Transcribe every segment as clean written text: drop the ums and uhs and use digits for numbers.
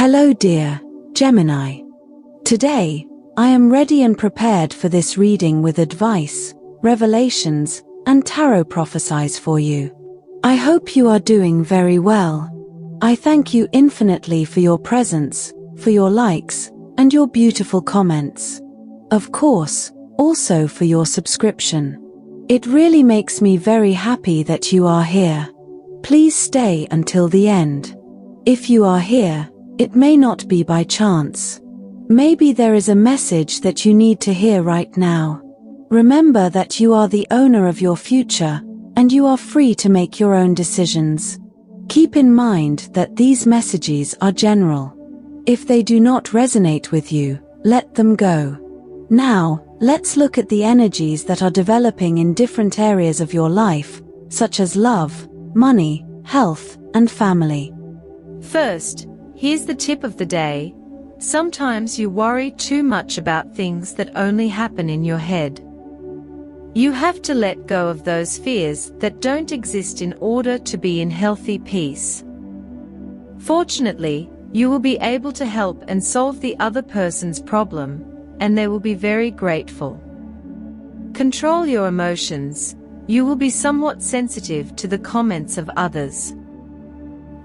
Hello dear Gemini. Today, I am ready and prepared for this reading with advice, revelations, and tarot prophecies for you. I hope you are doing very well. I thank you infinitely for your presence, for your likes, and your beautiful comments. Of course, also for your subscription. It really makes me very happy that you are here. Please stay until the end. If you are here, it may not be by chance. Maybe there is a message that you need to hear right now. Remember that you are the owner of your future, and you are free to make your own decisions. Keep in mind that these messages are general. If they do not resonate with you, let them go. Now, let's look at the energies that are developing in different areas of your life, such as love, money, health, and family. First, here's the tip of the day. Sometimes you worry too much about things that only happen in your head. You have to let go of those fears that don't exist in order to be in healthy peace. Fortunately, you will be able to help and solve the other person's problem, and they will be very grateful. Control your emotions. You will be somewhat sensitive to the comments of others.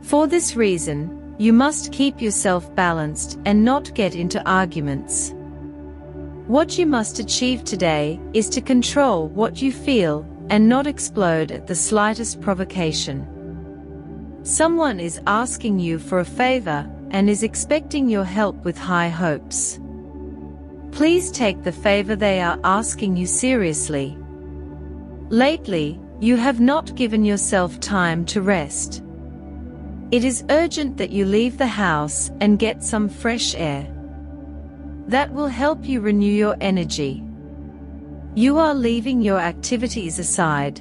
For this reason, you must keep yourself balanced and not get into arguments. What you must achieve today is to control what you feel and not explode at the slightest provocation. Someone is asking you for a favor and is expecting your help with high hopes. Please take the favor they are asking you seriously. Lately, you have not given yourself time to rest. It is urgent that you leave the house and get some fresh air. That will help you renew your energy. You are leaving your activities aside.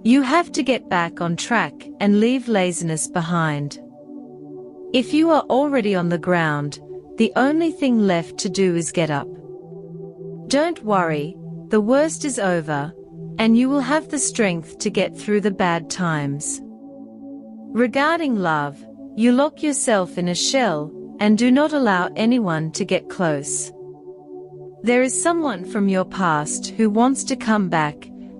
You have to get back on track and leave laziness behind. If you are already on the ground, the only thing left to do is get up. Don't worry, the worst is over, and you will have the strength to get through the bad times. Regarding love, you lock yourself in a shell and do not allow anyone to get close. There is someone from your past who wants to come back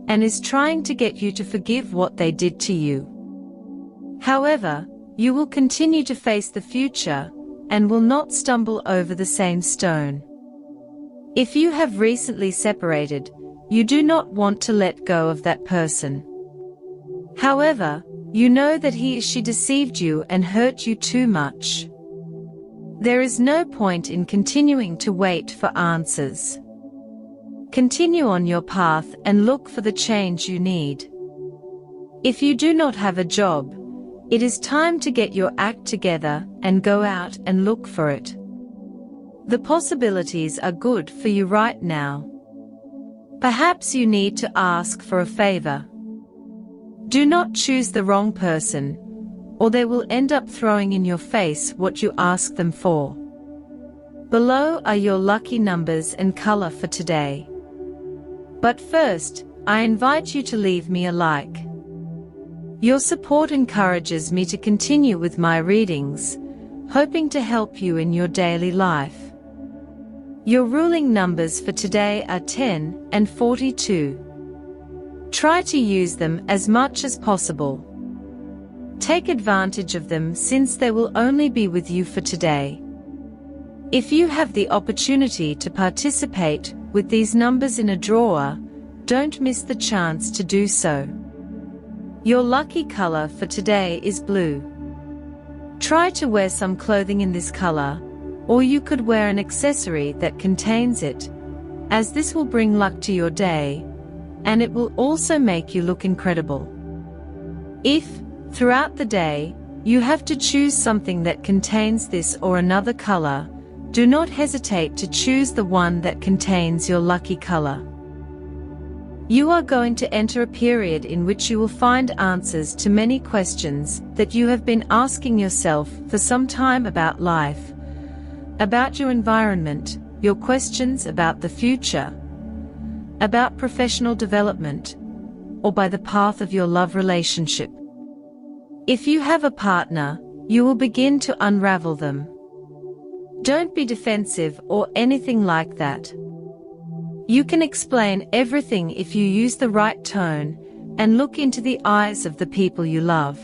and is trying to get you to forgive what they did to you. However, you will continue to face the future and will not stumble over the same stone. If you have recently separated, you do not want to let go of that person. However, you know that he or she deceived you and hurt you too much. There is no point in continuing to wait for answers. Continue on your path and look for the change you need. If you do not have a job, it is time to get your act together and go out and look for it. The possibilities are good for you right now. Perhaps you need to ask for a favor. Do not choose the wrong person, or they will end up throwing in your face what you ask them for. Below are your lucky numbers and color for today. But first, I invite you to leave me a like. Your support encourages me to continue with my readings, hoping to help you in your daily life. Your ruling numbers for today are 10 and 42. Try to use them as much as possible. Take advantage of them since they will only be with you for today. If you have the opportunity to participate with these numbers in a draw, don't miss the chance to do so. Your lucky color for today is blue. Try to wear some clothing in this color, or you could wear an accessory that contains it, as this will bring luck to your day, and it will also make you look incredible. If, throughout the day, you have to choose something that contains this or another color, do not hesitate to choose the one that contains your lucky color. You are going to enter a period in which you will find answers to many questions that you have been asking yourself for some time about life, about your environment, your questions about the future, about professional development, or by the path of your love relationship. If you have a partner, you will begin to unravel them. Don't be defensive or anything like that. You can explain everything if you use the right tone and look into the eyes of the people you love.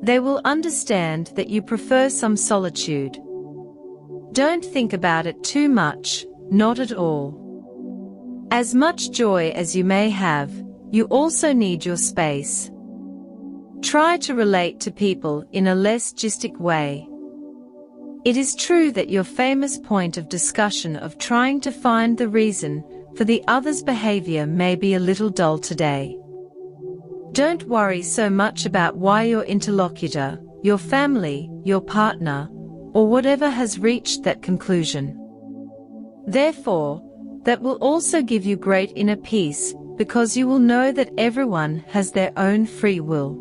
They will understand that you prefer some solitude. Don't think about it too much, not at all. As much joy as you may have, you also need your space. Try to relate to people in a less gistic way. It is true that your famous point of discussion of trying to find the reason for the other's behavior may be a little dull today. Don't worry so much about why your interlocutor, your family, your partner, or whatever has reached that conclusion. Therefore, that will also give you great inner peace, because you will know that everyone has their own free will.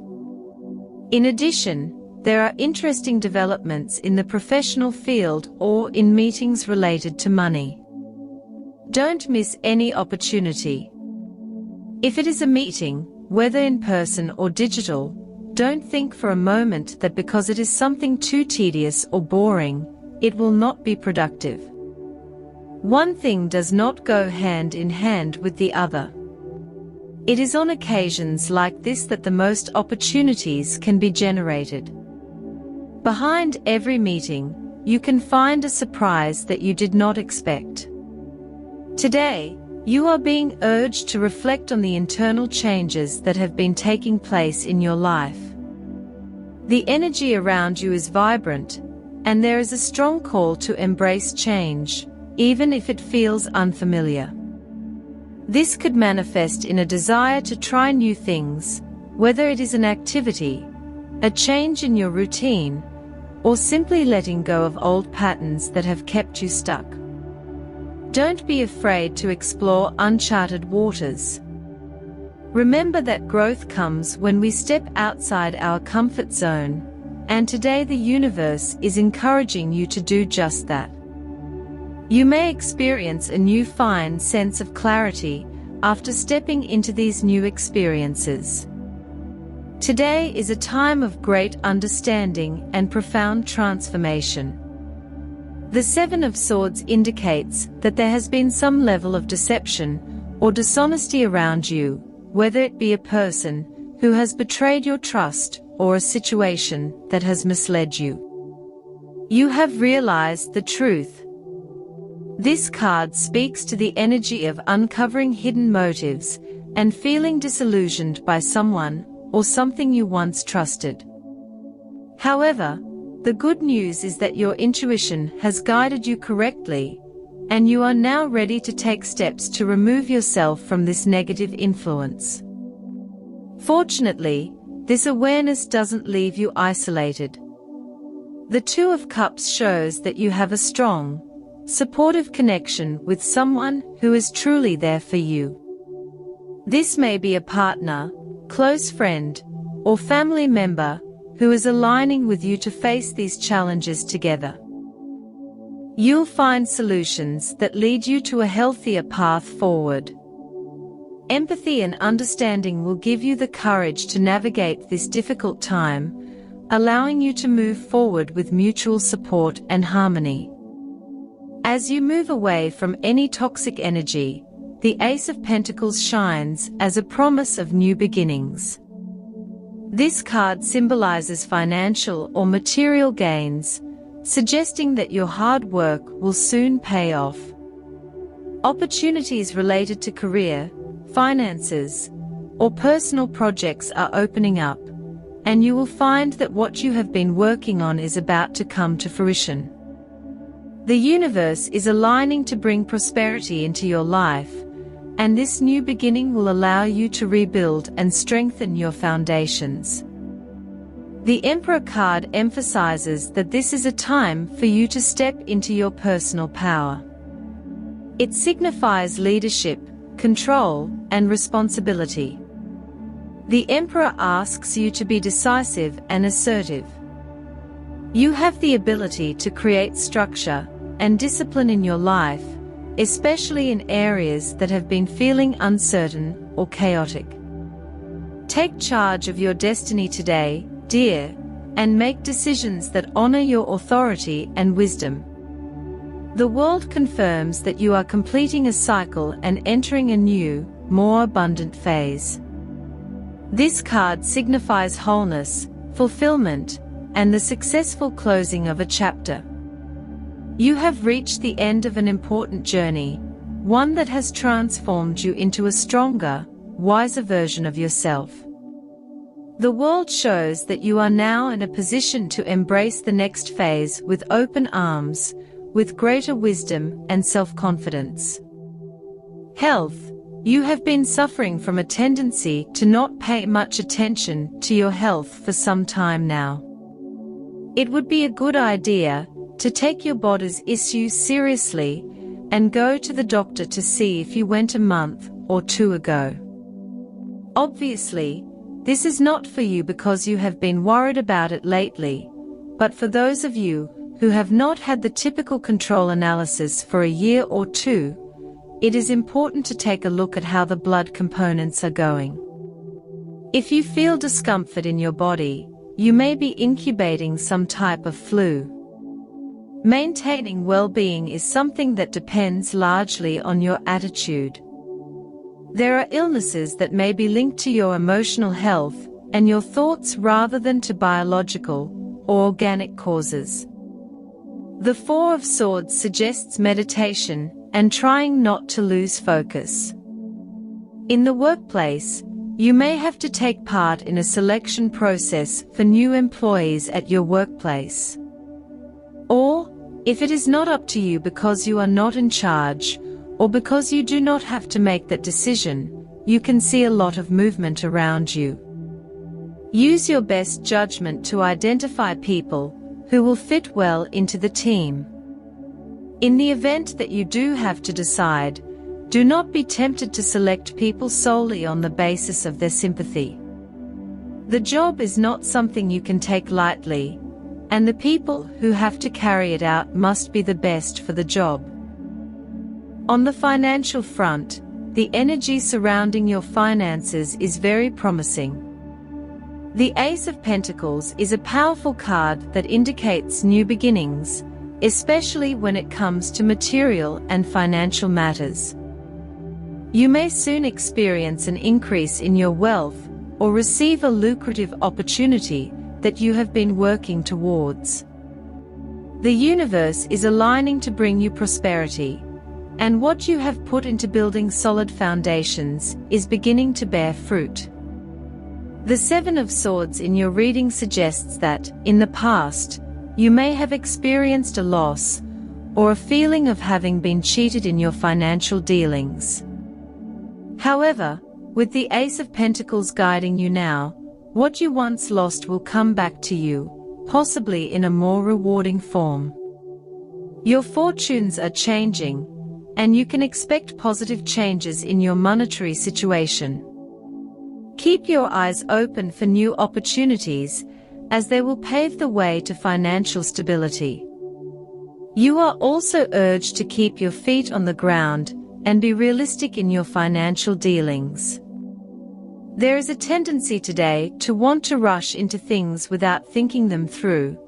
In addition, there are interesting developments in the professional field or in meetings related to money. Don't miss any opportunity. If it is a meeting, whether in person or digital, don't think for a moment that because it is something too tedious or boring, it will not be productive. One thing does not go hand in hand with the other. It is on occasions like this that the most opportunities can be generated. Behind every meeting, you can find a surprise that you did not expect. Today, you are being urged to reflect on the internal changes that have been taking place in your life. The energy around you is vibrant, and there is a strong call to embrace change, even if it feels unfamiliar. This could manifest in a desire to try new things, whether it is an activity, a change in your routine, or simply letting go of old patterns that have kept you stuck. Don't be afraid to explore uncharted waters. Remember that growth comes when we step outside our comfort zone, and today the universe is encouraging you to do just that. You may experience a new fine sense of clarity after stepping into these new experiences. Today is a time of great understanding and profound transformation. The Seven of Swords indicates that there has been some level of deception or dishonesty around you, whether it be a person who has betrayed your trust or a situation that has misled you. You have realized the truth. This card speaks to the energy of uncovering hidden motives and feeling disillusioned by someone or something you once trusted. However, the good news is that your intuition has guided you correctly, and you are now ready to take steps to remove yourself from this negative influence. Fortunately, this awareness doesn't leave you isolated. The Two of Cups shows that you have a strong, supportive connection with someone who is truly there for you. This may be a partner, close friend, or family member who is aligning with you to face these challenges together. You'll find solutions that lead you to a healthier path forward. Empathy and understanding will give you the courage to navigate this difficult time, allowing you to move forward with mutual support and harmony. As you move away from any toxic energy, the Ace of Pentacles shines as a promise of new beginnings. This card symbolizes financial or material gains, suggesting that your hard work will soon pay off. Opportunities related to career, finances, or personal projects are opening up, and you will find that what you have been working on is about to come to fruition. The universe is aligning to bring prosperity into your life, and this new beginning will allow you to rebuild and strengthen your foundations. The Emperor card emphasizes that this is a time for you to step into your personal power. It signifies leadership, control, and responsibility. The Emperor asks you to be decisive and assertive. You have the ability to create structure and discipline in your life, especially in areas that have been feeling uncertain or chaotic. Take charge of your destiny today, dear, and make decisions that honor your authority and wisdom. The world confirms that you are completing a cycle and entering a new, more abundant phase. This card signifies wholeness, fulfillment, and the successful closing of a chapter. You have reached the end of an important journey, one that has transformed you into a stronger, wiser version of yourself. The world shows that you are now in a position to embrace the next phase with open arms, with greater wisdom and self-confidence. Health. You have been suffering from a tendency to not pay much attention to your health for some time now. It would be a good idea to take your body's issues seriously and go to the doctor to see if you went a month or 2 ago. Obviously, this is not for you because you have been worried about it lately, but for those of you who have not had the typical control analysis for a year or 2, it is important to take a look at how the blood components are going. If you feel discomfort in your body, you may be incubating some type of flu. Maintaining well-being is something that depends largely on your attitude. There are illnesses that may be linked to your emotional health and your thoughts rather than to biological or organic causes. The Four of Swords suggests meditation and trying not to lose focus. In the workplace, you may have to take part in a selection process for new employees at your workplace. Or, if it is not up to you because you are not in charge, or because you do not have to make that decision, you can see a lot of movement around you. Use your best judgment to identify people who will fit well into the team. In the event that you do have to decide, do not be tempted to select people solely on the basis of their sympathy. The job is not something you can take lightly, and the people who have to carry it out must be the best for the job. On the financial front, the energy surrounding your finances is very promising. The Ace of Pentacles is a powerful card that indicates new beginnings, especially when it comes to material and financial matters. You may soon experience an increase in your wealth or receive a lucrative opportunity that you have been working towards. The universe is aligning to bring you prosperity, and what you have put into building solid foundations is beginning to bear fruit. The Seven of Swords in your reading suggests that, in the past, you may have experienced a loss or a feeling of having been cheated in your financial dealings. However, with the Ace of Pentacles guiding you now, what you once lost will come back to you, possibly in a more rewarding form. Your fortunes are changing, and you can expect positive changes in your monetary situation. Keep your eyes open for new opportunities, as they will pave the way to financial stability. You are also urged to keep your feet on the ground and be realistic in your financial dealings. There is a tendency today to want to rush into things without thinking them through,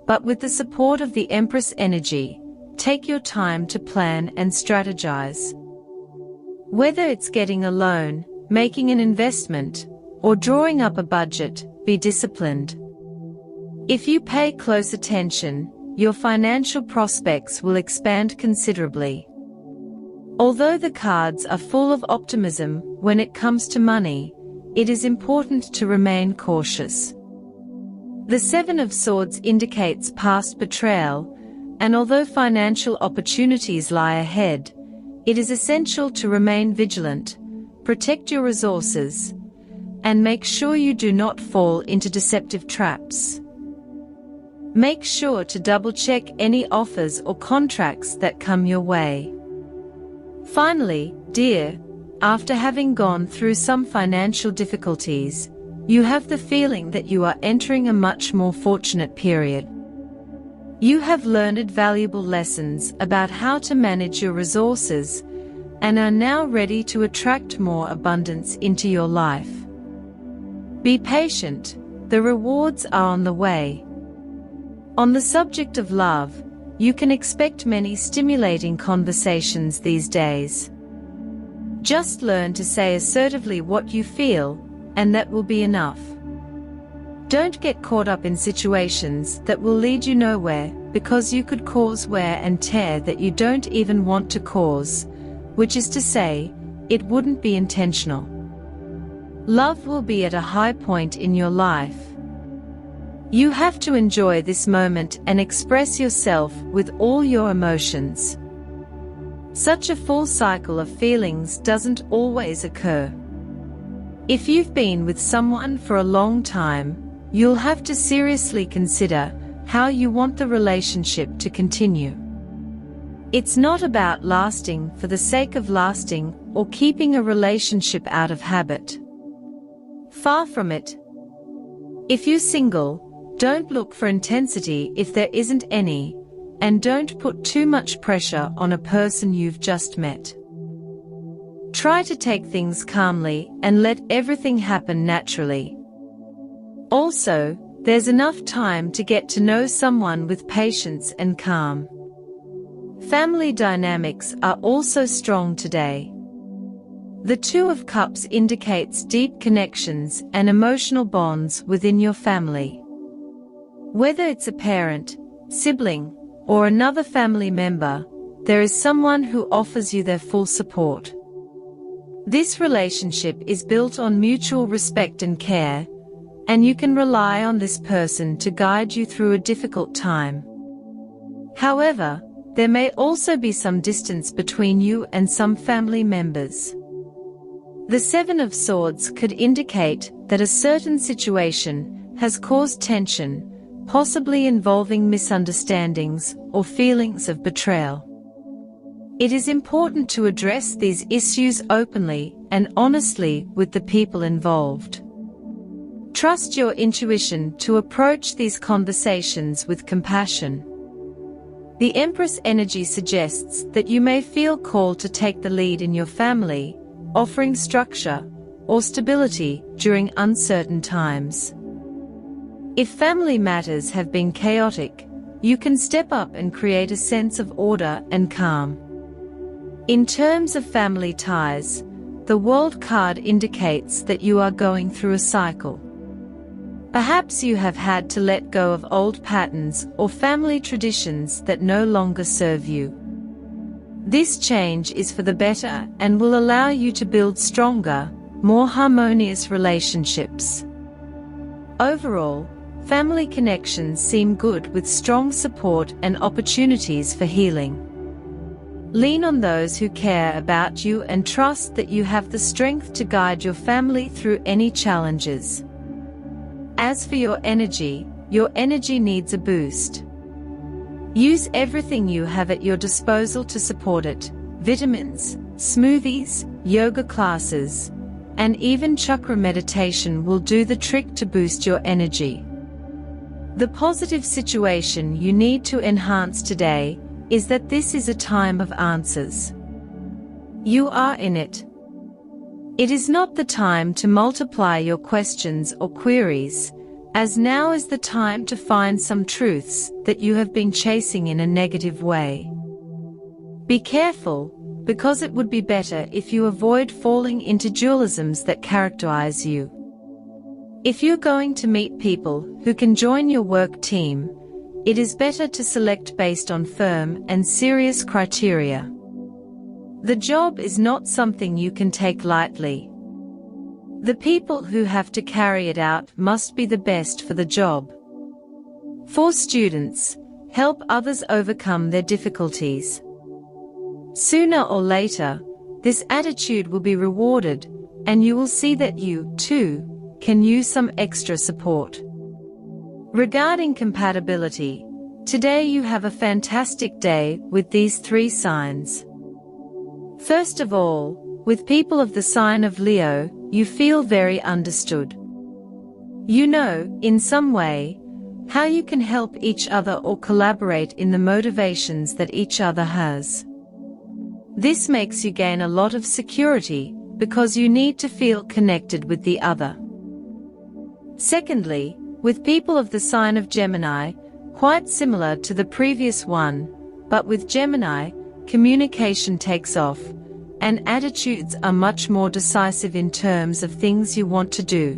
but with the support of the Empress energy, take your time to plan and strategize. Whether it's getting a loan, making an investment, or drawing up a budget, be disciplined. If you pay close attention, your financial prospects will expand considerably. Although the cards are full of optimism when it comes to money, it is important to remain cautious. The Seven of Swords indicates past betrayal, and although financial opportunities lie ahead, it is essential to remain vigilant, protect your resources, and make sure you do not fall into deceptive traps. Make sure to double-check any offers or contracts that come your way. Finally, dear, after having gone through some financial difficulties, you have the feeling that you are entering a much more fortunate period. You have learned valuable lessons about how to manage your resources and are now ready to attract more abundance into your life. Be patient. the rewards are on the way. On the subject of love, you can expect many stimulating conversations these days. Just learn to say assertively what you feel, and that will be enough. Don't get caught up in situations that will lead you nowhere, because you could cause wear and tear that you don't even want to cause, which is to say, it wouldn't be intentional. Love will be at a high point in your life. You have to enjoy this moment and express yourself with all your emotions. Such a full cycle of feelings doesn't always occur. If you've been with someone for a long time, you'll have to seriously consider how you want the relationship to continue. It's not about lasting for the sake of lasting or keeping a relationship out of habit. Far from it. If you're single, don't look for intensity if there isn't any, and don't put too much pressure on a person you've just met. Try to take things calmly and let everything happen naturally. Also, there's enough time to get to know someone with patience and calm. Family dynamics are also strong today. The Two of Cups indicates deep connections and emotional bonds within your family. Whether it's a parent, sibling, or another family member, there is someone who offers you their full support. This relationship is built on mutual respect and care, and you can rely on this person to guide you through a difficult time. However, there may also be some distance between you and some family members. The Seven of Swords could indicate that a certain situation has caused tension, possibly involving misunderstandings or feelings of betrayal. It is important to address these issues openly and honestly with the people involved. Trust your intuition to approach these conversations with compassion. The Empress energy suggests that you may feel called to take the lead in your family, offering structure or stability during uncertain times. If family matters have been chaotic, you can step up and create a sense of order and calm. In terms of family ties, the World card indicates that you are going through a cycle. Perhaps you have had to let go of old patterns or family traditions that no longer serve you. This change is for the better and will allow you to build stronger, more harmonious relationships. Overall, family connections seem good with strong support and opportunities for healing. Lean on those who care about you and trust that you have the strength to guide your family through any challenges. As for your energy needs a boost. Use everything you have at your disposal to support it: vitamins, smoothies, yoga classes, and even chakra meditation will do the trick to boost your energy. The positive situation you need to enhance today is that this is a time of answers. You are in it. It is not the time to multiply your questions or queries, as now is the time to find some truths that you have been chasing in a negative way. Be careful, because it would be better if you avoid falling into dualisms that characterize you. If you're going to meet people who can join your work team, it is better to select based on firm and serious criteria. The job is not something you can take lightly. The people who have to carry it out must be the best for the job. For students, help others overcome their difficulties. Sooner or later, this attitude will be rewarded, and you will see that you, too, can use some extra support. Regarding compatibility, today you have a fantastic day with these 3 signs. First of all, with people of the sign of Leo, you feel very understood. You know, in some way, how you can help each other or collaborate in the motivations that each other has. This makes you gain a lot of security, because you need to feel connected with the other. Secondly, With people of the sign of Gemini, quite similar to the previous one, but with Gemini, communication takes off, and attitudes are much more decisive in terms of things you want to do.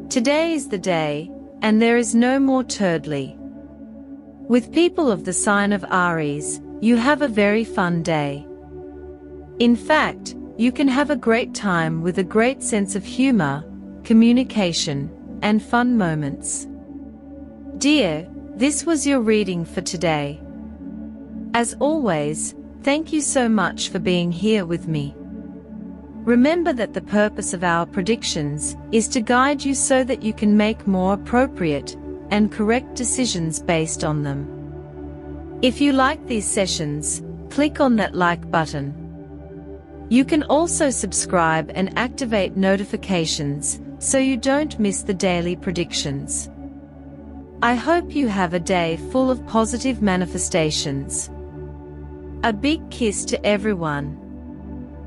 Today is the day, and there is no more turdly. With people of the sign of Aries, you have a very fun day. In fact, you can have a great time with a great sense of humor, communication, and fun moments. Dear, this was your reading for today. As always, thank you so much for being here with me. Remember that the purpose of our predictions is to guide you so that you can make more appropriate and correct decisions based on them. If you like these sessions, click on that like button. You can also subscribe and activate notifications so you don't miss the daily predictions. I hope you have a day full of positive manifestations. A big kiss to everyone.